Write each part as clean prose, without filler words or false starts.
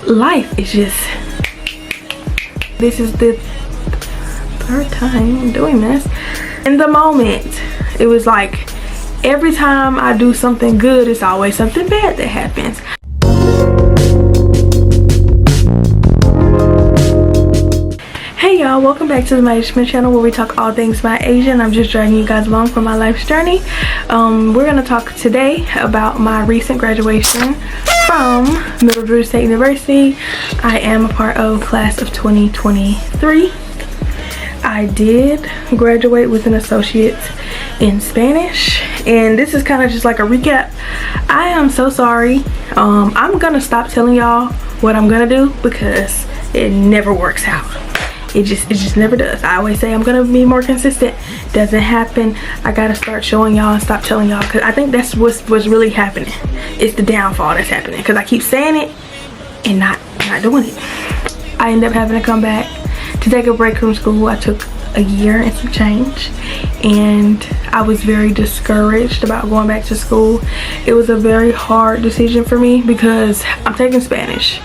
life is just, this is the third time I'm doing this. In the moment, it was like every time I do something good, it's always something bad that happens. Hey y'all, welcome back to the miasiahns channel where we talk all things miasiahn. I'm just dragging you guys along for my life's journey. We're gonna talk today about my recent graduation from Middle Georgia State University. I am a part of class of 2023. I did graduate with an associate in Spanish, and this is kind of just like a recap. I am so sorry. I'm gonna stop telling y'all what I'm gonna do because it never works out. It just never does. I always say I'm gonna be more consistent. Doesn't happen. I gotta start showing y'all and stop telling y'all, because I think that's what's really happening. It's the downfall that's happening because I keep saying it and not doing it. I ended up having to come back to take a break from school. I took a year and some change, and I was very discouraged about going back to school. It was a very hard decision for me because I'm taking Spanish,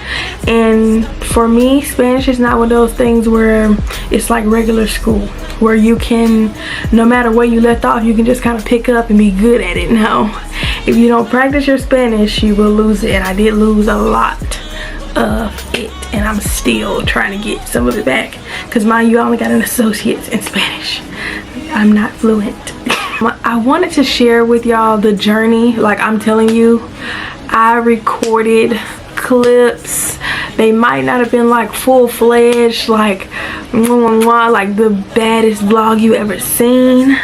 and for me, Spanish is not one of those things where it's like regular school where you can, no matter where you left off, you can just kind of pick up and be good at it. No, if you don't practice your Spanish, you will lose it, and I did lose a lot of it, and I'm still trying to get some of it back because mind you, I only got an associate in Spanish. I'm not fluent. I wanted to share with y'all the journey. Like I'm telling you, I recorded clips. They might not have been like full-fledged, like the baddest vlog you ever seen,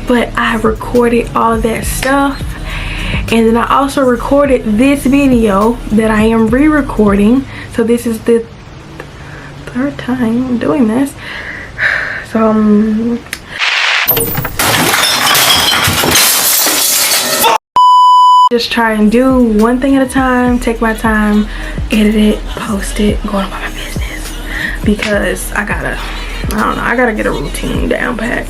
but I recorded all that stuff. And then I also recorded this video that I am re-recording. So this is the third time I'm doing this. So just try and do one thing at a time, take my time, edit it, post it, go on about my business. Because I gotta get a routine down pat.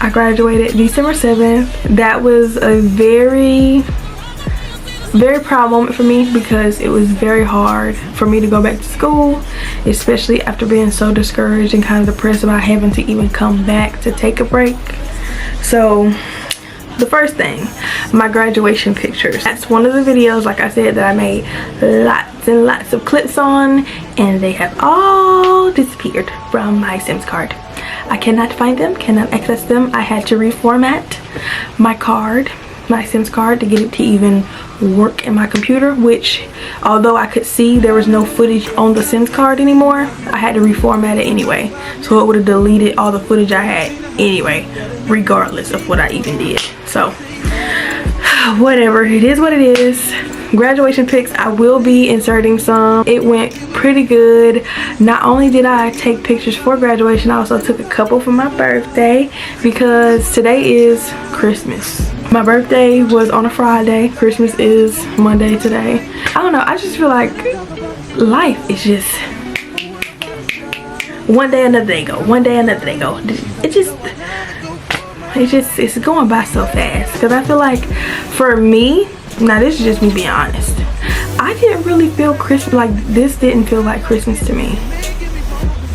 I graduated December 7th. That was a very proud moment for me because it was very hard for me to go back to school, especially after being so discouraged and kind of depressed about having to even come back to take a break. So the first thing, my graduation pictures. That's one of the videos, like I said, that I made lots and lots of clips on, and they have all disappeared from my Sims card. I cannot find them, cannot access them. I had to reformat my card, my Sims card, to get it to even work in my computer, which although I could see there was no footage on the Sims card anymore, I had to reformat it anyway. So it would have deleted all the footage I had anyway, regardless of what I even did. So whatever, it is what it is. Graduation pics, I will be inserting some. It went pretty good. Not only did I take pictures for graduation, I also took a couple for my birthday because today is Christmas. My birthday was on a Friday. Christmas is Monday today. I don't know, I just feel like life is just one day another day go, one day another day go. It's going by so fast because I feel like for me, now this is just me being honest, I didn't really feel Christmas. Like this didn't feel like Christmas to me.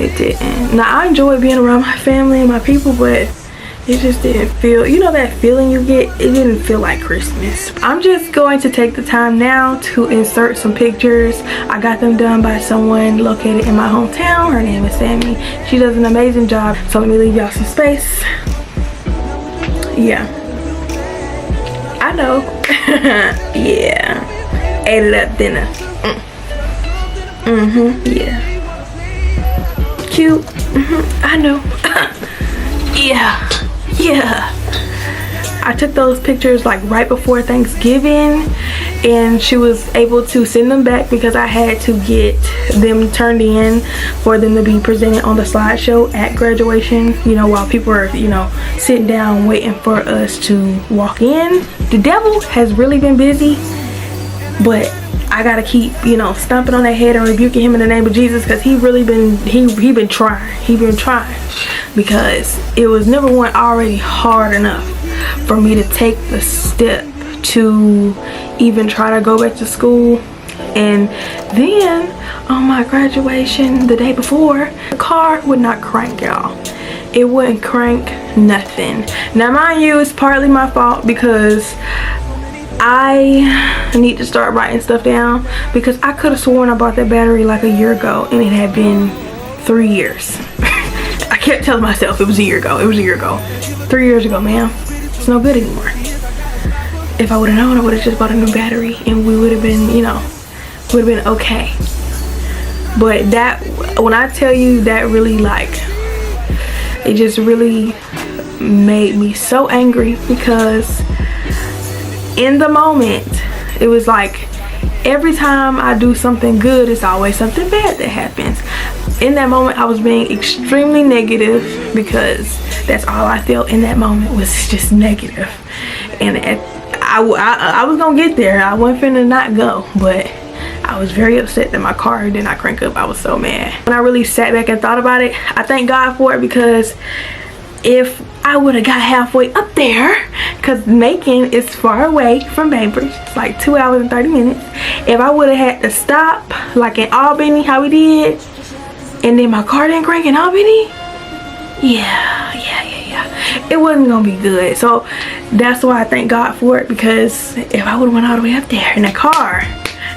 It didn't. Now I enjoy being around my family and my people, but it just didn't feel, you know that feeling you get? It didn't feel like Christmas. I'm just going to take the time now to insert some pictures. I got them done by someone located in my hometown. Her name is Sammy. She does an amazing job. So let me leave y'all some space. Yeah, I know. Yeah, ate it up dinner. Yeah, cute. I know. Yeah, I took those pictures like right before Thanksgiving, and she was able to send them back because I had to get them turned in for them to be presented on the slideshow at graduation, you know, while people are, you know, sitting down waiting for us to walk in. The devil has really been busy, but I gotta keep, you know, stomping on that head and rebuking him in the name of Jesus, because he been trying because it was, number one, already hard enough for me to take the step to even try to go back to school. And then on my graduation the day before, the car would not crank, y'all. It wouldn't crank nothing. Now mind you, it's partly my fault because I need to start writing stuff down, because I could have sworn I bought that battery like a year ago and it had been 3 years. I kept telling myself it was a year ago. It was a year ago. 3 years ago, ma'am. It's no good anymore. If I would have known, I would have just bought a new battery and we would have been, you know, would have been okay. But that, when I tell you, that really, like, it just really made me so angry, because in the moment it was like every time I do something good, it's always something bad that happens. In that moment I was being extremely negative, because that's all I felt in that moment was just negative. And I was gonna get there. I wasn't finna not go, but I was very upset that my car did not crank up. I was so mad. When I really sat back and thought about it, I thank God for it, because if I would have got halfway up there, because Macon is far away from Bainbridge, it's like 2 hours and 30 minutes. If I would have had to stop like in Albany, how we did, and then my car didn't crank in Albany, yeah, it wasn't gonna be good. So that's why I thank God for it, because if I would have went all the way up there in that car,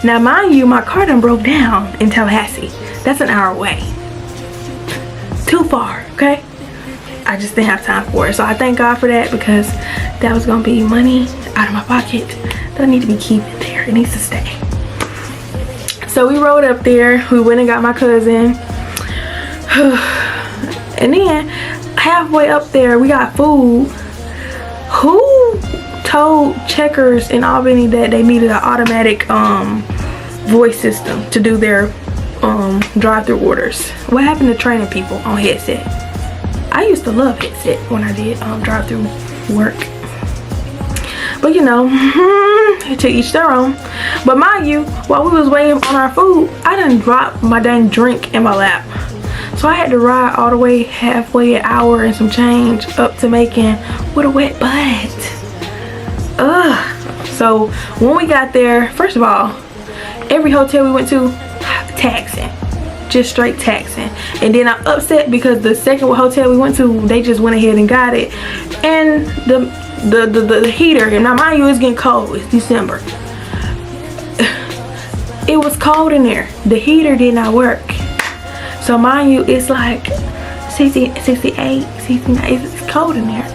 now mind you, my car done broke down in Tallahassee. That's an hour away. Too far, okay? I just didn't have time for it. So I thank God for that, because that was gonna be money out of my pocket that I need to be keeping there. It needs to stay. So we rode up there. We went and got my cousin. And then halfway up there, we got food. Who told Checkers in Albany that they needed an automatic voice system to do their drive-through orders? What happened to training people on headset? I used to love headset when I did drive-through work. But you know, to each their own. But mind you, while we was waiting on our food, I done dropped my dang drink in my lap. So I had to ride all the way halfway, an hour and some change, up to Macon with a wet butt. Ugh. So when we got there, first of all, every hotel we went to, taxing. Just straight taxing. And then I'm upset because the second hotel we went to, they just went ahead and got it. And the heater, and now mind you, it's getting cold. It's December. It was cold in there. The heater did not work. So mind you, it's like 68, 69. It's cold in there.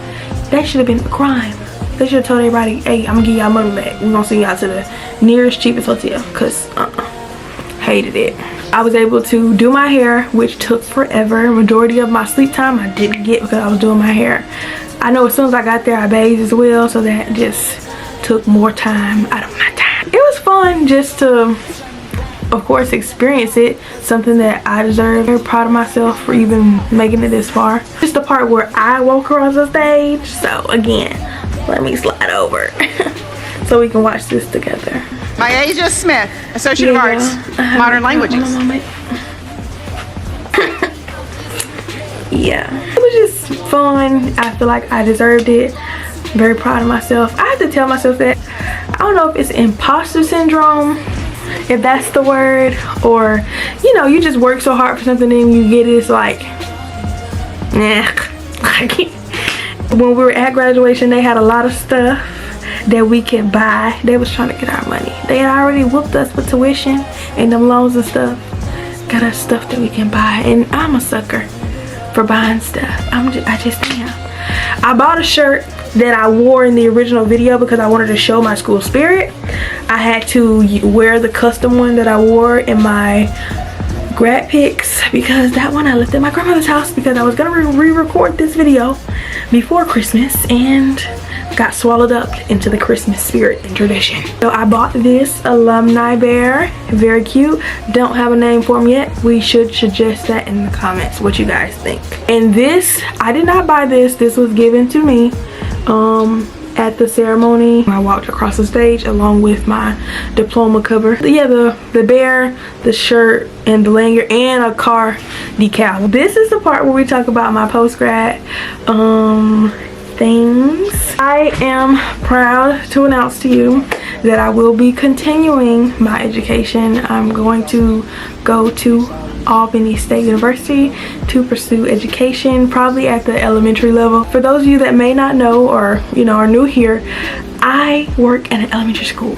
That should have been a crime. They should have told everybody, hey, I'm gonna give y'all money back. We're gonna send y'all to the nearest, cheapest hotel. Cause hated it. I was able to do my hair, which took forever. Majority of my sleep time I didn't get because I was doing my hair. I know as soon as I got there I bathed as well, so that just took more time out of my time. It was fun just to, of course, experience it. Something that I deserve. Very proud of myself for even making it this far. Just the part where I walk across the stage. So again, let me slide over so we can watch this together. Miasiahns Smith, Associate of Arts, Modern Languages. Yeah, it was just fun. I feel like I deserved it. Very proud of myself. I have to tell myself that, I don't know if it's imposter syndrome, if that's the word, or you know, you just work so hard for something and you get it, it's like, nah. When we were at graduation, they had a lot of stuff that we could buy. They was trying to get our money. They had already whooped us for tuition and them loans and stuff. Got us stuff that we can buy, and I'm a sucker for buying stuff. I just am. I bought a shirt that I wore in the original video because I wanted to show my school spirit. I had to wear the custom one that I wore in my grad pics, because that one I left at my grandmother's house because I was gonna re-record this video before Christmas and got swallowed up into the Christmas spirit and tradition. So I bought this alumni bear. Very cute. Don't have a name for him yet. We should suggest that in the comments what you guys think. And this, I did not buy this. This was given to me at the ceremony. I walked across the stage along with my diploma cover. Yeah, the bear, the shirt, and the lanyard, and a car decal. This is the part where we talk about my post-grad things. I am proud to announce to you that I will be continuing my education. I'm going to go to Albany State University to pursue education, probably at the elementary level. For those of you that may not know, or are new here, I work at an elementary school.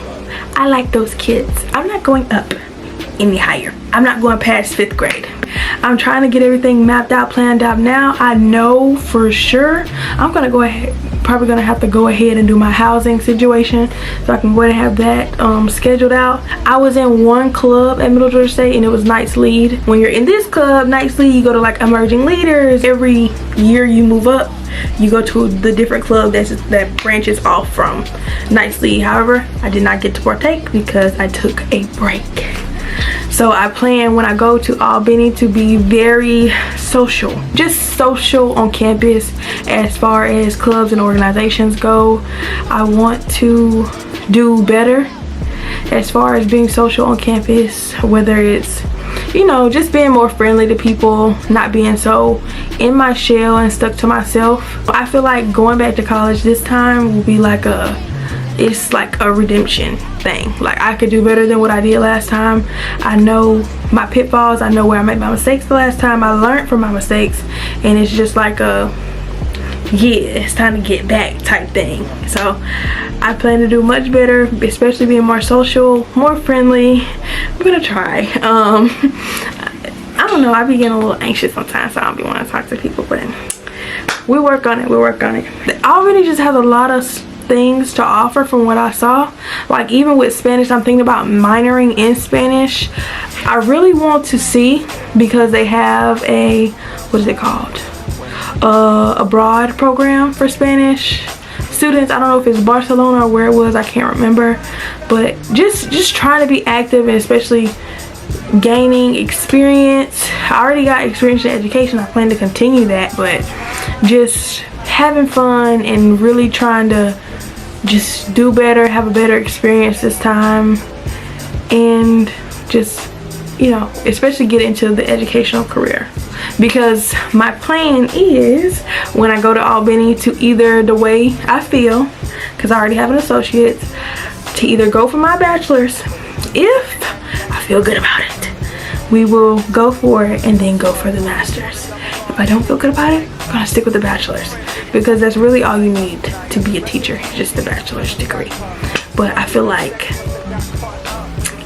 I like those kids. I'm not going up any higher. I'm not going past 5th grade. I'm trying to get everything mapped out, planned out now. I know for sure I'm gonna go ahead, probably gonna have to go ahead and do my housing situation, so I can go ahead and have that scheduled out. I was in one club at Middle Georgia State, and it was Knights Lead. When you're in this club, Knights Lead, you go to like emerging leaders. Every year you move up, you go to the different club that branches off from Knights Lead. However, I did not get to partake because I took a break. So I plan when I go to Albany to be very social, just social on campus as far as clubs and organizations go. I want to do better as far as being social on campus, whether it's just being more friendly to people, not being so in my shell and stuck to myself. I feel like going back to college this time will be like it's like a redemption thing. Like, I could do better than what I did last time. I know my pitfalls. I know where I made my mistakes the last time. I learned from my mistakes, and it's just like it's time to get back type thing. So I plan to do much better, especially being more social, more friendly. I'm gonna try. I don't know, I be getting a little anxious sometimes, so I don't be wanting to talk to people, but we work on it. Albany just has a lot of things to offer from what I saw. Like, even with Spanish, I'm thinking about minoring in Spanish. I really want to see, because they have a, what is it called, abroad program for Spanish students. I don't know if it's Barcelona or where it was, I can't remember, but just trying to be active, and especially gaining experience. I already got experience in education. I plan to continue that, but just having fun and really trying to just do better, have a better experience this time, and just especially get into the educational career. Because my plan is, when I go to Albany, to either, the way I feel, because I already have an associate's, to either go for my bachelor's. If I feel good about it, we will go for it, and then go for the master's. If I don't feel good about it, I'm gonna stick with the bachelor's, because that's really all you need to be a teacher, just the bachelor's degree. But I feel like,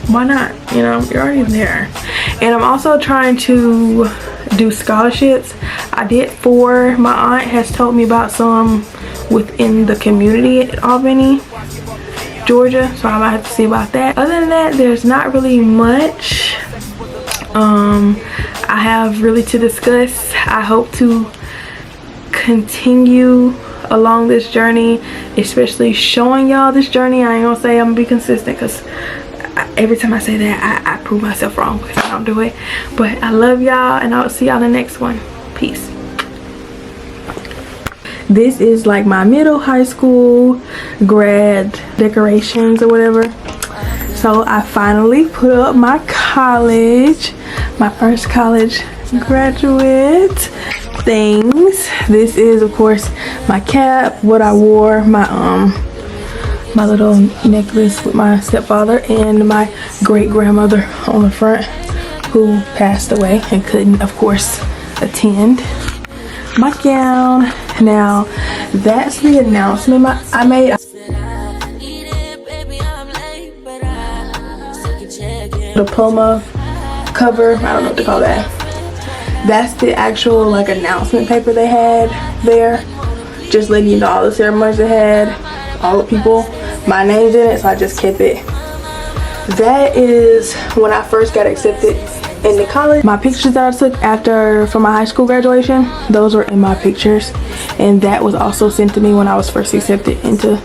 why not? You're already there. And I'm also trying to do scholarships. I did 4. My aunt has told me about some within the community at Albany, Georgia, so I might have to see about that. Other than that, there's not really much I have really to discuss. I hope to continue along this journey, especially showing y'all this journey. I ain't gonna say I'm gonna be consistent, because every time I say that, I prove myself wrong because I don't do it. But I love y'all, and I'll see y'all in the next one. Peace. This is like my middle high school grad decorations or whatever. So I finally put up my college, my first college graduate things. This is, of course, my cap, what I wore, my little necklace with my stepfather, and my great grandmother on the front, who passed away and couldn't, of course, attend. My gown. Now, that's the announcement I made. Diploma cover, I don't know what to call that. That's the actual like announcement paper they had there, just letting you know all the ceremonies they had, all the people, my name's in it, so I just kept it. That is when I first got accepted into college. My pictures that I took for my high school graduation, those were in my pictures, and that was also sent to me when I was first accepted into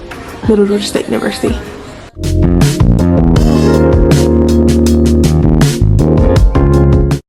Middle Georgia State University.